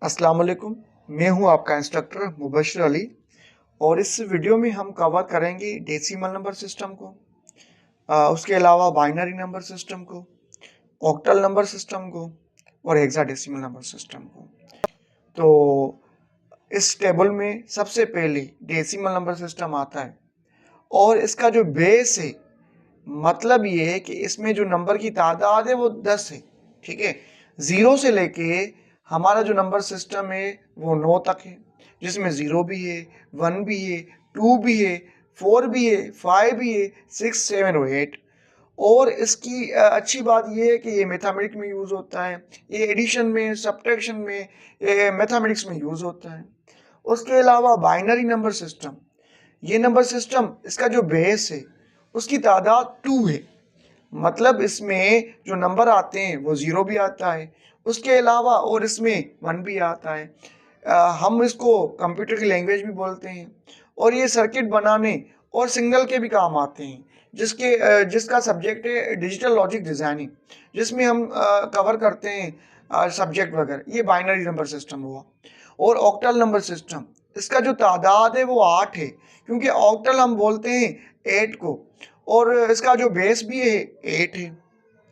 अस्सलाम वालेकुम। मैं हूं आपका इंस्ट्रक्टर मुबश्शिर अली और इस वीडियो में हम कवर करेंगे डेसिमल नंबर सिस्टम को, उसके अलावा बाइनरी नंबर सिस्टम को, ऑक्टल नंबर सिस्टम को और हेक्साडेसिमल नंबर सिस्टम को। तो इस टेबल में सबसे पहले डेसिमल नंबर सिस्टम आता है और इसका जो बेस है, मतलब ये है कि इसमें जो नंबर की तादाद है वो 10 है। ठीक है, 0 से लेके हमारा जो नंबर सिस्टम है वो 9 तक है, जिसमें 0 भी है, 1 भी है, 2 भी है, 4 भी है, 5 भी है, 6, 7 और 8। और इसकी अच्छी बात ये है कि ये मैथमेटिक्स में यूज़ होता है, ये एडिशन में, सब्ट्रैक्शन में, ये मैथमेटिक्स में यूज़ होता है। उसके अलावा बाइनरी नंबर सिस्टम, ये नंबर सिस्टम इसका जो बेस है उसकी तादाद 2 है, मतलब इसमें जो नंबर आते हैं वो 0 भी आता है, उसके अलावा और इसमें 1 भी आता है। हम इसको कंप्यूटर की लैंग्वेज भी बोलते हैं और ये सर्किट बनाने और सिग्नल के भी काम आते हैं, जिसका सब्जेक्ट है डिजिटल लॉजिक डिज़ाइनिंग, जिसमें हम कवर करते हैं सब्जेक्ट वगैरह। ये बाइनरी नंबर सिस्टम हुआ। और ऑक्टल नंबर सिस्टम, इसका जो तादाद है वो 8 है, क्योंकि ऑक्टल हम बोलते हैं 8 को, और इसका जो बेस भी है 8 है।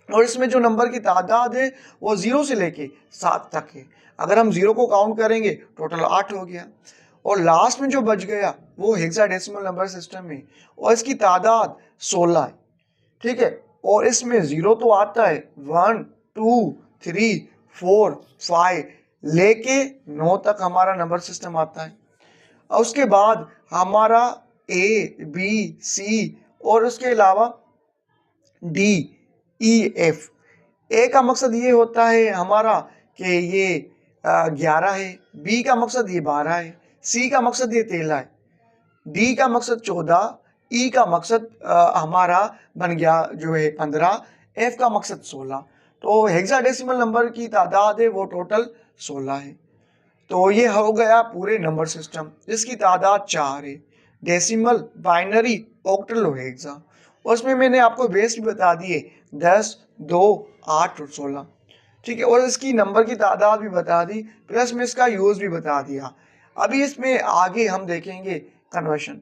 और इसमें जो नंबर की तादाद है वो 0 से लेके 7 तक है। अगर हम 0 को काउंट करेंगे टोटल 8 हो गया। और लास्ट में जो बच गया वो हेक्साडेसिमल नंबर सिस्टम है और इसकी तादाद 16 है। ठीक है, और इसमें 0 तो आता है, 1, 2, 3, 4, 5 लेके 9 तक हमारा नंबर सिस्टम आता है। और उसके बाद हमारा ए, बी, सी और उसके अलावा डी, ई, एफ। ए का मकसद ये होता है हमारा कि ये 11 है, बी का मकसद ये 12 है, सी का मकसद ये 13 है, डी का मकसद 14, ई का मकसद हमारा बन गया जो है 15, एफ का मकसद 16। तो हेक्साडेसिमल नंबर की तादाद है वो टोटल 16 है। तो ये हो गया पूरे नंबर सिस्टम, जिसकी तादाद 4 है, डेसिमल, बाइनरी, ऑक्टल और हेक्सा। और उसमें मैंने आपको बेस भी बता दिए, 10, 2, 8 और 16। ठीक है, और इसकी नंबर की तादाद भी बता दी, प्लस में इसका यूज़ भी बता दिया। अभी इसमें आगे हम देखेंगे कन्वर्शन।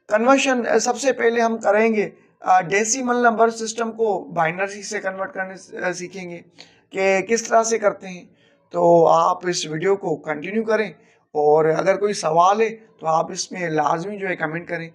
कन्वर्शन सबसे पहले हम करेंगे, डेसिमल नंबर सिस्टम को बाइनरी से कन्वर्ट करने सीखेंगे कि किस तरह से करते हैं। तो आप इस वीडियो को कंटिन्यू करें और अगर कोई सवाल है तो आप इसमें लाजमी जो है कमेंट करें।